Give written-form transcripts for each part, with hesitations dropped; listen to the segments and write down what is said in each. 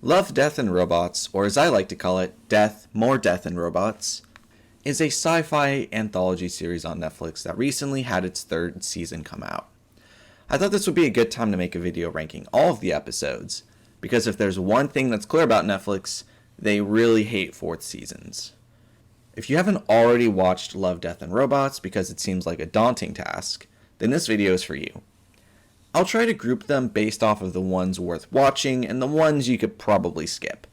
Love, Death, and Robots, or as I like to call it, Death, More Death and Robots, is a sci-fi anthology series on Netflix that recently had its third season come out. I thought this would be a good time to make a video ranking all of the episodes, because if there's one thing that's clear about Netflix, they really hate fourth seasons. If you haven't already watched Love, Death, and Robots because it seems like a daunting task, then this video is for you. I'll try to group them based off of the ones worth watching and the ones you could probably skip.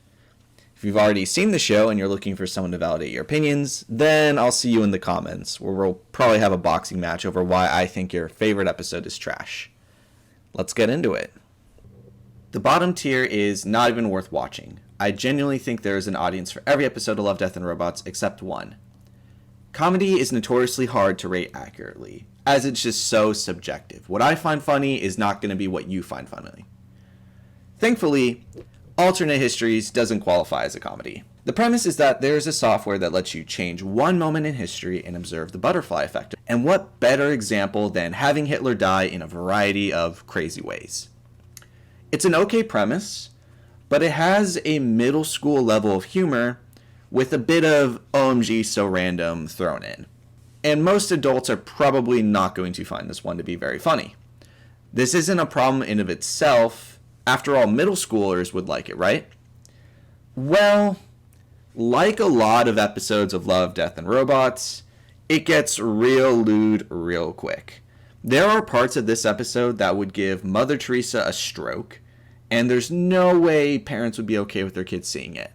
If you've already seen the show and you're looking for someone to validate your opinions, then I'll see you in the comments, where we'll probably have a boxing match over why I think your favorite episode is trash. Let's get into it. The bottom tier is not even worth watching. I genuinely think there is an audience for every episode of Love, Death, and Robots except one. Comedy is notoriously hard to rate accurately, as it's just so subjective. What I find funny is not going to be what you find funny. Thankfully, Alternate Histories doesn't qualify as a comedy. The premise is that there is a software that lets you change one moment in history and observe the butterfly effect. And what better example than having Hitler die in a variety of crazy ways? It's an okay premise, but it has a middle school level of humor with a bit of OMG so random thrown in. And most adults are probably not going to find this one to be very funny. This isn't a problem in of itself. After all, middle schoolers would like it, right? Well, like a lot of episodes of Love, Death, and Robots, it gets real lewd real quick. There are parts of this episode that would give Mother Teresa a stroke, and there's no way parents would be okay with their kids seeing it.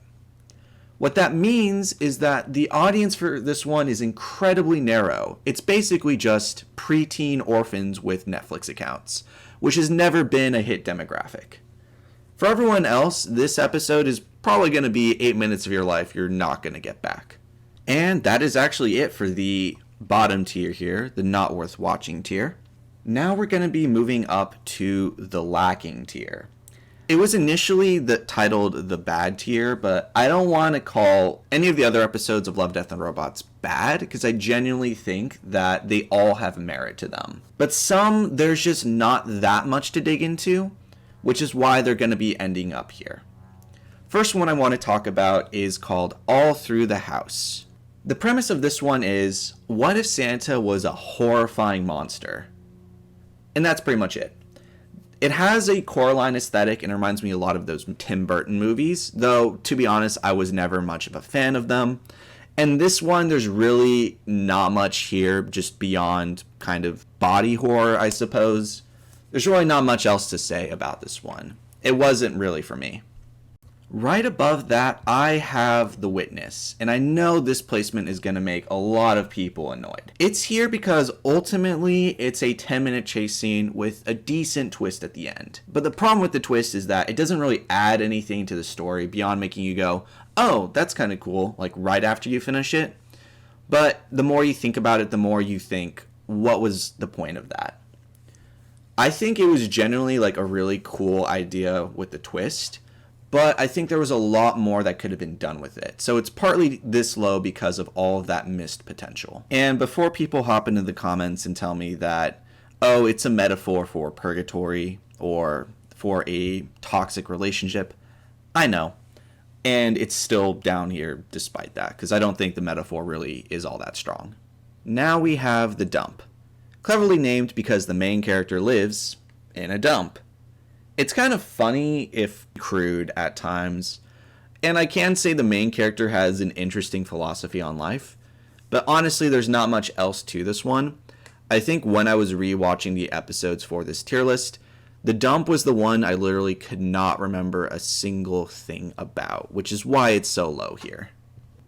What that means is that the audience for this one is incredibly narrow. It's basically just preteen orphans with Netflix accounts, which has never been a hit demographic. For everyone else, this episode is probably going to be 8 minutes of your life you're not going to get back. And that is actually it for the bottom tier here, the not worth watching tier. Now we're going to be moving up to the lacking tier. It was initially titled the bad tier, but I don't want to call any of the other episodes of Love, Death, and Robots bad, because I genuinely think that they all have merit to them. But some, there's just not that much to dig into, which is why they're going to be ending up here. First one I want to talk about is called All Through the House. The premise of this one is, what if Santa was a horrifying monster? And that's pretty much it. It has a Coraline aesthetic and reminds me a lot of those Tim Burton movies, though, to be honest, I was never much of a fan of them. And this one, there's really not much here, just beyond kind of body horror, I suppose. There's really not much else to say about this one. It wasn't really for me. Right above that, I have The Witness, and I know this placement is going to make a lot of people annoyed. It's here because ultimately it's a 10-minute chase scene with a decent twist at the end. But the problem with the twist is that it doesn't really add anything to the story beyond making you go, oh, that's kind of cool, like right after you finish it. But the more you think about it, the more you think, what was the point of that? I think it was genuinely like a really cool idea with the twist, but I think there was a lot more that could have been done with it. So it's partly this low because of all of that missed potential. And before people hop into the comments and tell me that, oh, it's a metaphor for purgatory or for a toxic relationship, I know. And it's still down here despite that, because I don't think the metaphor really is all that strong. Now we have the dump. Cleverly named because the main character lives in a dump. It's kind of funny, if crude at times, and I can say the main character has an interesting philosophy on life, but honestly there's not much else to this one. I think when I was rewatching the episodes for this tier list, the dump was the one I literally could not remember a single thing about, which is why it's so low here.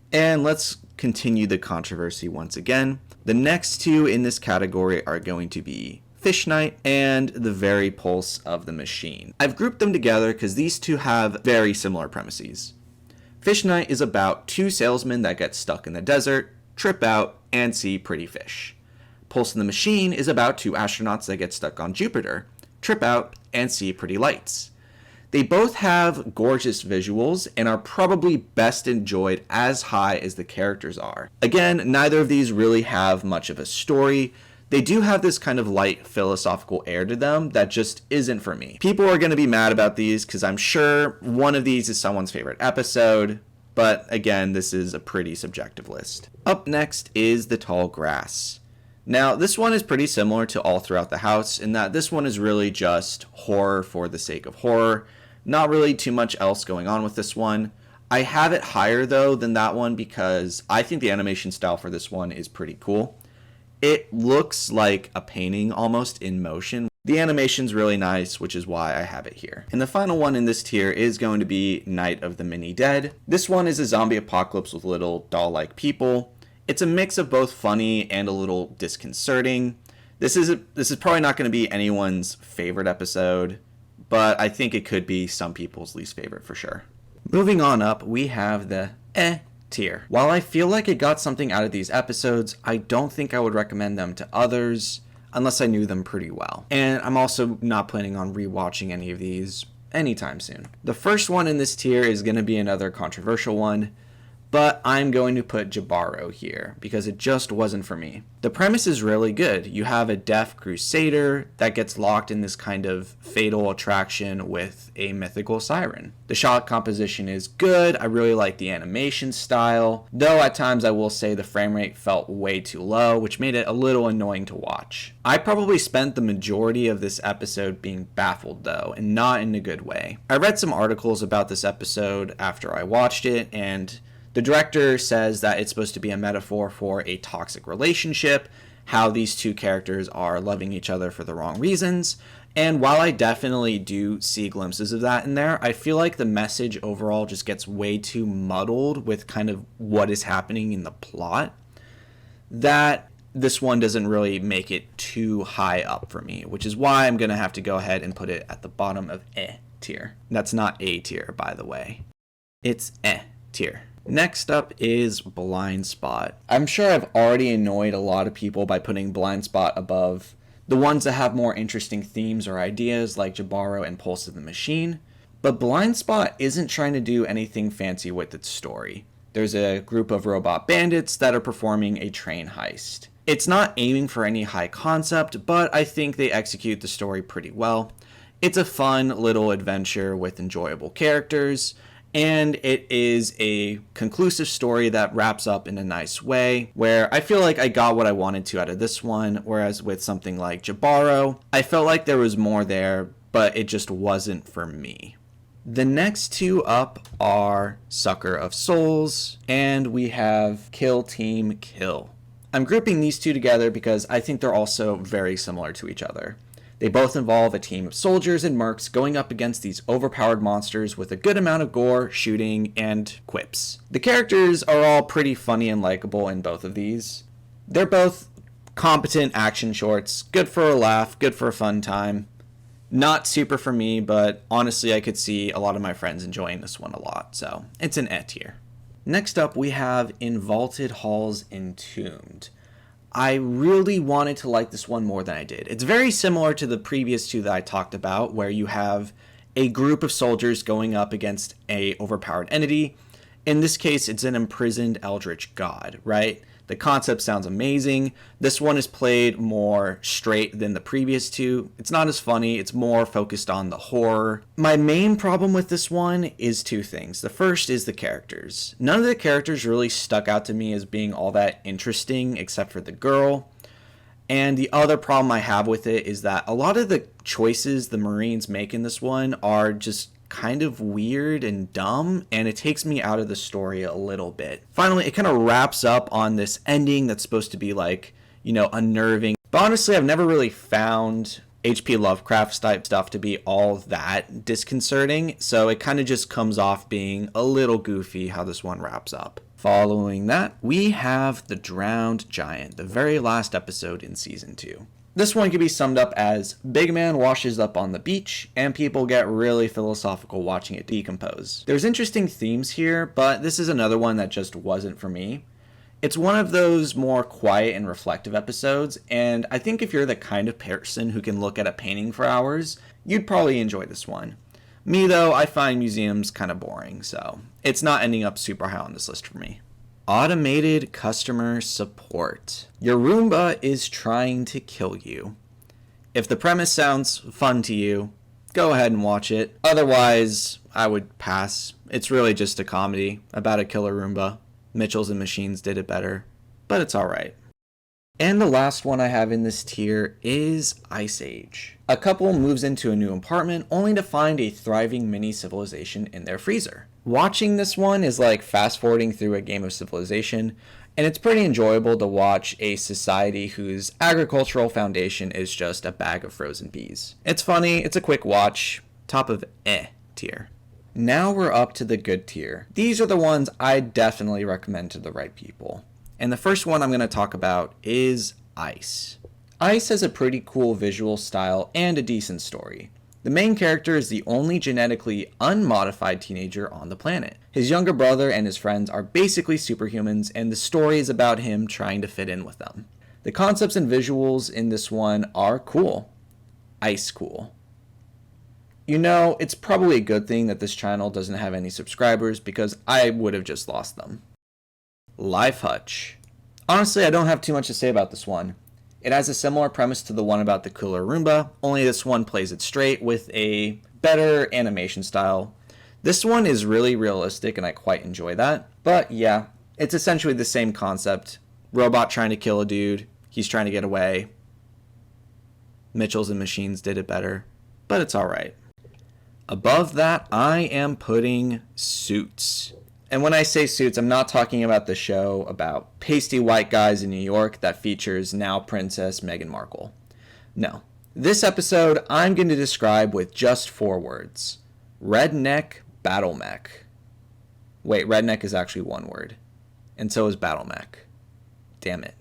And let's continue the controversy once again. The next two in this category are going to be Fish Night and The Very Pulse of the Machine. I've grouped them together because these two have very similar premises. Fish Night is about two salesmen that get stuck in the desert, trip out, and see pretty fish. Pulse of the Machine is about two astronauts that get stuck on Jupiter, trip out, and see pretty lights. They both have gorgeous visuals and are probably best enjoyed as high as the characters are. Again, neither of these really have much of a story. they do have this kind of light philosophical air to them that just isn't for me. People are going to be mad about these because I'm sure one of these is someone's favorite episode, but again, this is a pretty subjective list. Up next is The Tall Grass. Now, this one is pretty similar to All Throughout the House in that this one is really just horror for the sake of horror. Not really too much else going on with this one. I have it higher though than that one because I think the animation style for this one is pretty cool. It looks like a painting almost in motion. The animation's really nice, which is why I have it here. And the final one in this tier is going to be Night of the Mini Dead. This one is a zombie apocalypse with little doll-like people. It's a mix of both funny and a little disconcerting. This is probably not going to be anyone's favorite episode, but I think it could be some people's least favorite for sure. Moving on up, we have the tier. While I feel like it got something out of these episodes, I don't think I would recommend them to others unless I knew them pretty well. And I'm also not planning on rewatching any of these anytime soon. The first one in this tier is going to be another controversial one, but I'm going to put Jabaro here because it just wasn't for me. The premise is really good. You have a deaf crusader that gets locked in this kind of fatal attraction with a mythical siren. The shot composition is good. I really like the animation style, though at times I will say the frame rate felt way too low, which made it a little annoying to watch. I probably spent the majority of this episode being baffled though, and not in a good way. I read some articles about this episode after I watched it, and the director says that it's supposed to be a metaphor for a toxic relationship, how these two characters are loving each other for the wrong reasons. And while I definitely do see glimpses of that in there, I feel like the message overall just gets way too muddled with kind of what is happening in the plot, that this one doesn't really make it too high up for me, which is why I'm going to have to go ahead and put it at the bottom of tier. That's not A tier, by the way. It's tier. Next up is Blind Spot. I'm sure I've already annoyed a lot of people by putting Blind Spot above the ones that have more interesting themes or ideas like Jabaro and Pulse of the Machine, but Blind Spot isn't trying to do anything fancy with its story. There's a group of robot bandits that are performing a train heist. It's not aiming for any high concept, but I think they execute the story pretty well. It's a fun little adventure with enjoyable characters, and it is a conclusive story that wraps up in a nice way, where I feel like I got what I wanted to out of this one, whereas with something like Jabaro, I felt like there was more there, but it just wasn't for me. The next two up are Sucker of Souls, and we have Kill Team Kill. I'm grouping these two together because I think they're also very similar to each other. They both involve a team of soldiers and mercs going up against these overpowered monsters with a good amount of gore, shooting, and quips. The characters are all pretty funny and likable in both of these. They're both competent action shorts, good for a laugh, good for a fun time. Not super for me, but honestly I could see a lot of my friends enjoying this one a lot, so it's an tier. Next up we have In Vaulted Halls Entombed. I really wanted to like this one more than I did. It's very similar to the previous two that I talked about, where you have a group of soldiers going up against a overpowered entity. In this case, it's an imprisoned eldritch god, right? The concept sounds amazing. This one is played more straight than the previous two. It's not as funny. It's more focused on the horror. My main problem with this one is two things. The first is the characters. None of the characters really stuck out to me as being all that interesting except for the girl. And the other problem I have with it is that a lot of the choices the Marines make in this one are just kind of weird and dumb, and it takes me out of the story a little bit. Finally, it kind of wraps up on this ending that's supposed to be like, unnerving. But honestly, I've never really found H.P. Lovecraft's type stuff to be all that disconcerting, so it kind of just comes off being a little goofy how this one wraps up. Following that, we have The Drowned Giant, the very last episode in Season 2. This one can be summed up as big man washes up on the beach and people get really philosophical watching it decompose. There's interesting themes here, but this is another one that just wasn't for me. It's one of those more quiet and reflective episodes, and I think if you're the kind of person who can look at a painting for hours, you'd probably enjoy this one. Me though, I find museums kind of boring, so it's not ending up super high on this list for me. Automated customer support. Your Roomba is trying to kill you. If the premise sounds fun to you, go ahead and watch it. Otherwise, I would pass. It's really just a comedy about a killer Roomba. Mitchells and Machines did it better, but it's alright. And the last one I have in this tier is Ice Age. A couple moves into a new apartment only to find a thriving mini civilization in their freezer. Watching this one is like fast forwarding through a game of Civilization, and it's pretty enjoyable to watch a society whose agricultural foundation is just a bag of frozen peas. It's funny, it's a quick watch, top of tier. Now we're up to the good tier. These are the ones I definitely recommend to the right people. And the first one I'm going to talk about is Ice. Ice has a pretty cool visual style and a decent story. The main character is the only genetically unmodified teenager on the planet. His younger brother and his friends are basically superhumans, and the story is about him trying to fit in with them. The concepts and visuals in this one are cool. Ice cool. You know, it's probably a good thing that this channel doesn't have any subscribers because I would have just lost them. Life Hutch. Honestly, I don't have too much to say about this one. It has a similar premise to the one about the killer Roomba, only this one plays it straight with a better animation style. This one is really realistic and I quite enjoy that. But yeah, it's essentially the same concept. Robot trying to kill a dude, he's trying to get away. Mitchells and Machines did it better, but it's alright. Above that, I am putting Suits. And when I say Suits, I'm not talking about the show about pasty white guys in New York that features now Princess Meghan Markle. No. This episode I'm going to describe with just 4 words. Redneck Battle Mech. Wait, redneck is actually 1 word. And so is Battle Mech. Damn it.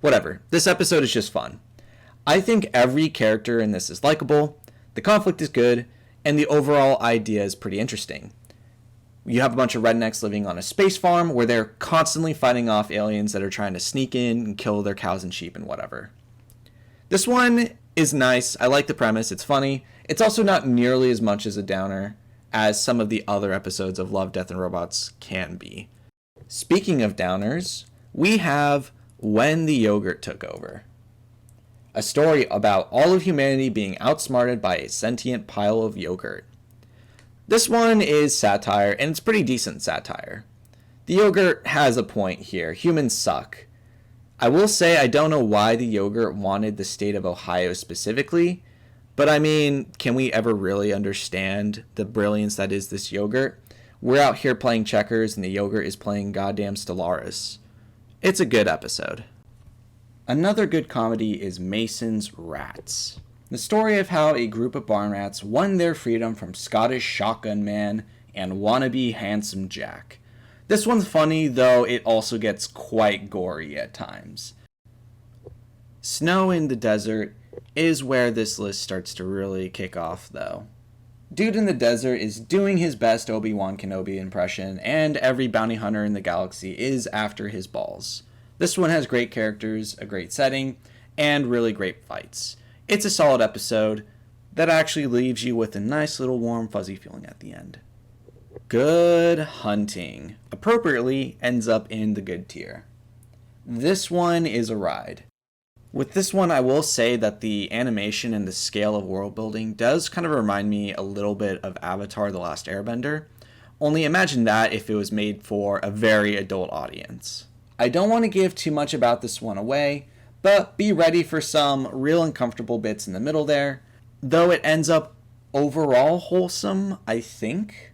Whatever. This episode is just fun. I think every character in this is likable, the conflict is good, and the overall idea is pretty interesting. You have a bunch of rednecks living on a space farm where they're constantly fighting off aliens that are trying to sneak in and kill their cows and sheep and whatever. This one is nice. I like the premise. It's funny. It's also not nearly as much as a downer as some of the other episodes of Love, Death, and Robots can be. Speaking of downers, we have When the Yogurt Took Over. A story about all of humanity being outsmarted by a sentient pile of yogurt. This one is satire, and it's pretty decent satire. The yogurt has a point here. Humans suck. I will say I don't know why the yogurt wanted the state of Ohio specifically, but I mean, can we ever really understand the brilliance that is this yogurt? We're out here playing checkers, and the yogurt is playing goddamn Stellaris. It's a good episode. Another good comedy is Mason's Rats. The story of how a group of barn rats won their freedom from Scottish Shotgun Man and wannabe Handsome Jack. This one's funny, though it also gets quite gory at times. Snow in the Desert is where this list starts to really kick off, though. Dude in the Desert is doing his best Obi-Wan Kenobi impression, and every bounty hunter in the galaxy is after his balls. This one has great characters, a great setting, and really great fights. It's a solid episode that actually leaves you with a nice little warm fuzzy feeling at the end. Good Hunting appropriately ends up in the good tier. This one is a ride. With this one, I will say that the animation and the scale of world building does kind of remind me a little bit of Avatar: The Last Airbender. Only imagine that if it was made for a very adult audience. I don't want to give too much about this one away, but be ready for some real uncomfortable bits in the middle there, though it ends up overall wholesome, I think.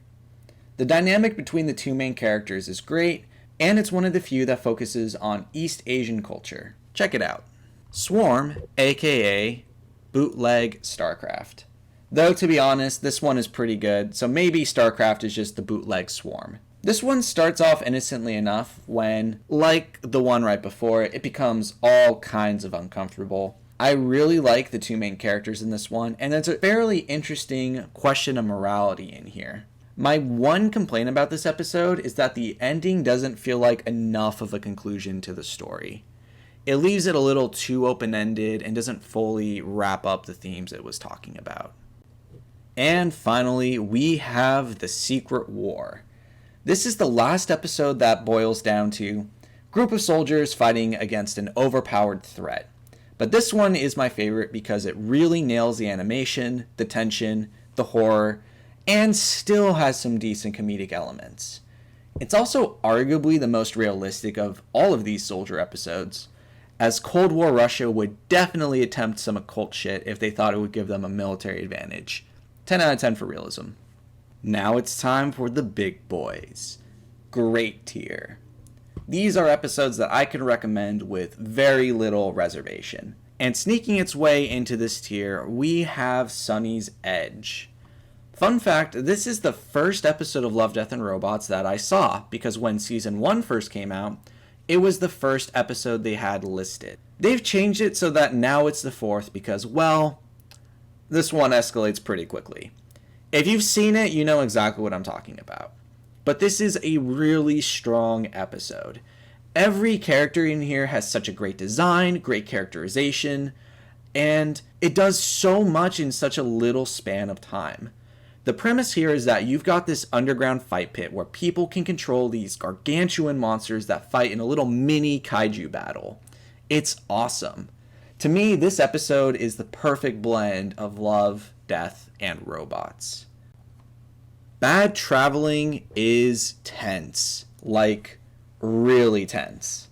The dynamic between the 2 main characters is great, and it's one of the few that focuses on East Asian culture. Check it out. Swarm, aka Bootleg StarCraft. Though to be honest, this one is pretty good, so maybe StarCraft is just the bootleg Swarm. This one starts off innocently enough when, like the one right before it, becomes all kinds of uncomfortable. I really like the 2 main characters in this one, and there's a fairly interesting question of morality in here. My one complaint about this episode is that the ending doesn't feel like enough of a conclusion to the story. It leaves it a little too open-ended and doesn't fully wrap up the themes it was talking about. And finally, we have The Secret War. This is the last episode that boils down to group of soldiers fighting against an overpowered threat. But this one is my favorite because it really nails the animation, the tension, the horror, and still has some decent comedic elements. It's also arguably the most realistic of all of these soldier episodes, as Cold War Russia would definitely attempt some occult shit if they thought it would give them a military advantage. 10 out of 10 for realism. Now it's time for the big boys. Great tier. These are episodes that I can recommend with very little reservation. And sneaking its way into this tier, we have Sonny's Edge. Fun fact, this is the first episode of Love, Death, and Robots that I saw, because when season 1 first came out, it was the first episode they had listed. They've changed it so that now it's the 4th because, well, this one escalates pretty quickly. If you've seen it, you know exactly what I'm talking about. But this is a really strong episode. Every character in here has such a great design, great characterization, and it does so much in such a little span of time. The premise here is that you've got this underground fight pit where people can control these gargantuan monsters that fight in a little mini kaiju battle. It's awesome. To me, this episode is the perfect blend of love, death, and robots. Bad traveling is tense. Like, really tense.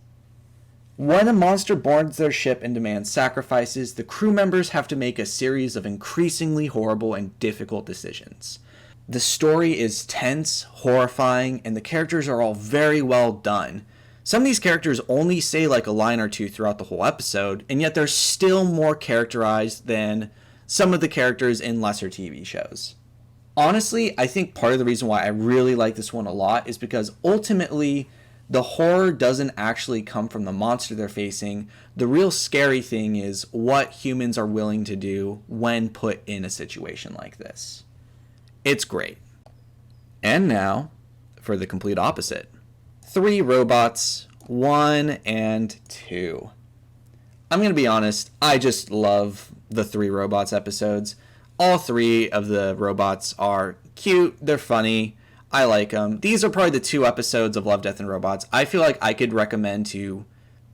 When a monster boards their ship and demands sacrifices, the crew members have to make a series of increasingly horrible and difficult decisions. The story is tense, horrifying, and the characters are all very well done. Some of these characters only say like a line or two throughout the whole episode, and yet they're still more characterized than some of the characters in lesser TV shows. Honestly, I think part of the reason why I really like this one a lot is because ultimately the horror doesn't actually come from the monster they're facing. The real scary thing is what humans are willing to do when put in a situation like this. It's great. And now for the complete opposite. 3 robots, 1 and 2. I'm going to be honest, I just love the 3 robots episodes. All 3 of the robots are cute, they're funny, I like them. These are probably the 2 episodes of Love, Death, and Robots I feel like I could recommend to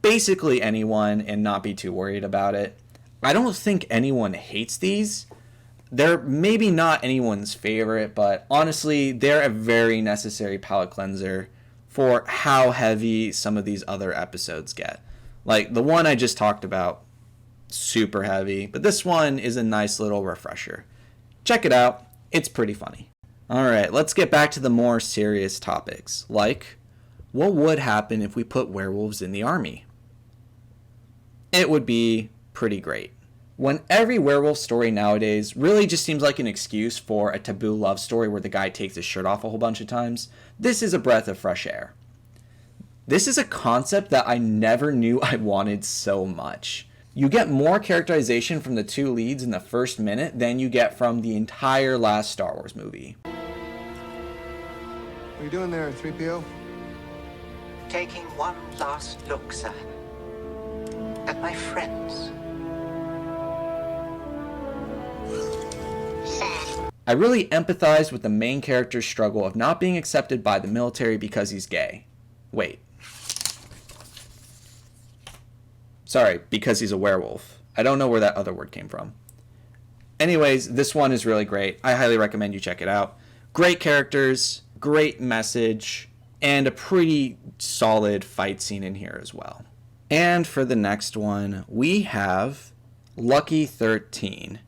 basically anyone and not be too worried about it. I don't think anyone hates these. They're maybe not anyone's favorite, but honestly, they're a very necessary palate cleanser for how heavy some of these other episodes get. Like the one I just talked about, super heavy, but this one is a nice little refresher. Check it out, it's pretty funny. Alright, let's get back to the more serious topics, like what would happen if we put werewolves in the army? It would be pretty great. When every werewolf story nowadays really just seems like an excuse for a taboo love story where the guy takes his shirt off a whole bunch of times, this is a breath of fresh air. This is a concept that I never knew I wanted so much. You get more characterization from the 2 leads in the first minute than you get from the entire last Star Wars movie. What are you doing there, 3PO? Taking one last look, sir, at my friends. I really empathize with the main character's struggle of not being accepted by the military because he's gay. Wait. Sorry, because he's a werewolf. I don't know where that other word came from. Anyways, this one is really great. I highly recommend you check it out. Great characters, great message, and a pretty solid fight scene in here as well. And for the next one, we have Lucky 13.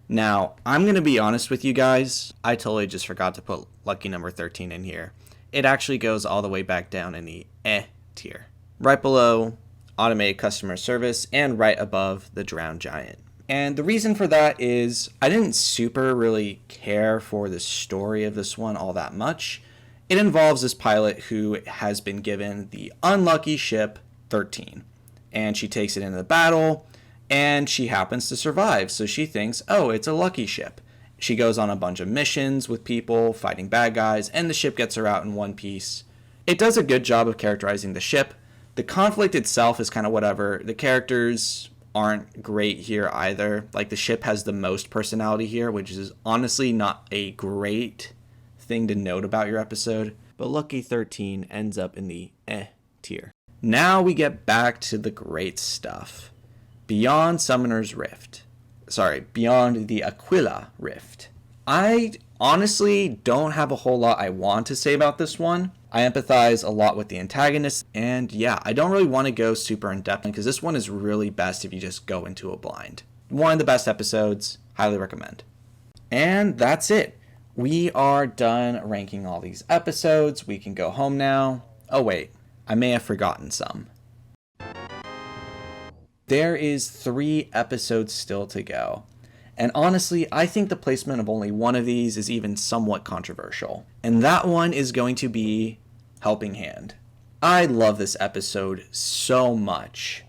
Now, I'm going to be honest with you guys. I totally just forgot to put lucky number 13 in here. It actually goes all the way back down in the tier. Right below automated customer service and right above the drowned giant. And the reason for that is I didn't super really care for the story of this one all that much. It involves this pilot who has been given the unlucky ship 13. And she takes it into the battle. And she happens to survive, so she thinks, oh, it's a lucky ship. She goes on a bunch of missions with people, fighting bad guys, and the ship gets her out in one piece. It does a good job of characterizing the ship. The conflict itself is kind of whatever. The characters aren't great here either. Like, the ship has the most personality here, which is honestly not a great thing to note about your episode. but Lucky 13 ends up in the tier. Now we get back to the great stuff. Beyond the Aquila Rift. I honestly don't have a whole lot I want to say about this one. I empathize a lot with the antagonist, and yeah, I don't really want to go super in depth because this one is really best if you just go into a blind. One of the best episodes, highly recommend. And that's it. We are done ranking all these episodes. We can go home now. Oh wait, I may have forgotten some. There is 3 episodes still to go. And honestly, I think the placement of only one of these is even somewhat controversial. And that one is going to be Helping Hand. I love this episode so much.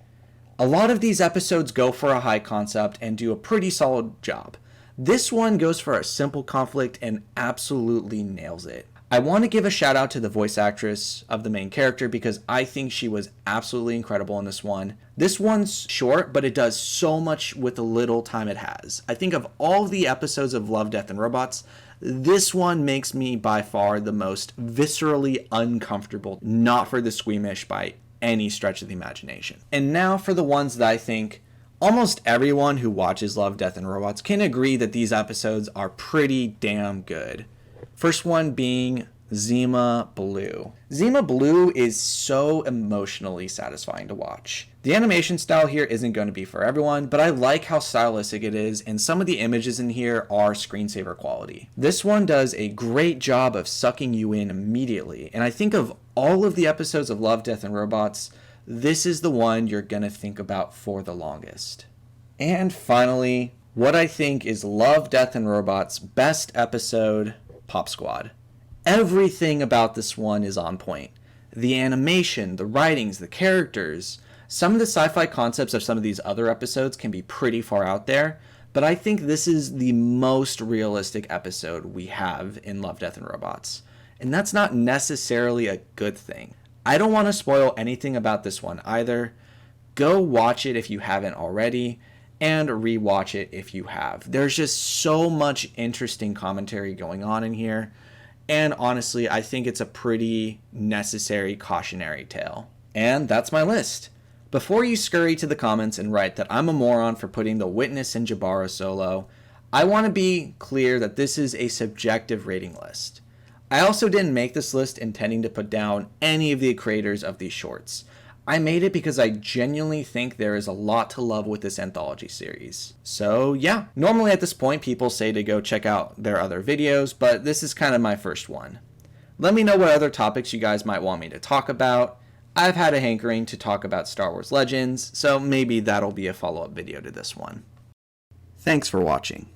A lot of these episodes go for a high concept and do a pretty solid job. This one goes for a simple conflict and absolutely nails it. I want to give a shout out to the voice actress of the main character because I think she was absolutely incredible in this one. This one's short, but it does so much with the little time it has. I think of all the episodes of Love, Death, and Robots, this one makes me by far the most viscerally uncomfortable, not for the squeamish by any stretch of the imagination. And now for the ones that I think almost everyone who watches Love, Death, and Robots can agree that these episodes are pretty damn good. First one being Zima Blue. Zima Blue is so emotionally satisfying to watch. The animation style here isn't going to be for everyone, but I like how stylistic it is, and some of the images in here are screensaver quality. This one does a great job of sucking you in immediately, and I think of all of the episodes of Love, Death, and Robots, this is the one you're going to think about for the longest. And finally, what I think is Love, Death, and Robots' best episode, Pop Squad. Everything about this one is on point. The animation, the writings, the characters. Some of the sci-fi concepts of some of these other episodes can be pretty far out there, but I think this is the most realistic episode we have in Love, Death, and Robots. And that's not necessarily a good thing. I don't want to spoil anything about this one either. Go watch it if you haven't already, and rewatch it if you have. There's just so much interesting commentary going on in here, and honestly, I think it's a pretty necessary cautionary tale. And that's my list. Before you scurry to the comments and write that I'm a moron for putting The Witness and Jabara solo, I want to be clear that this is a subjective rating list. I also didn't make this list intending to put down any of the creators of these shorts. I made it because I genuinely think there is a lot to love with this anthology series. So yeah, normally at this point people say to go check out their other videos, but this is kind of my first one. Let me know what other topics you guys might want me to talk about. I've had a hankering to talk about Star Wars Legends, so maybe that'll be a follow-up video to this one. Thanks for watching.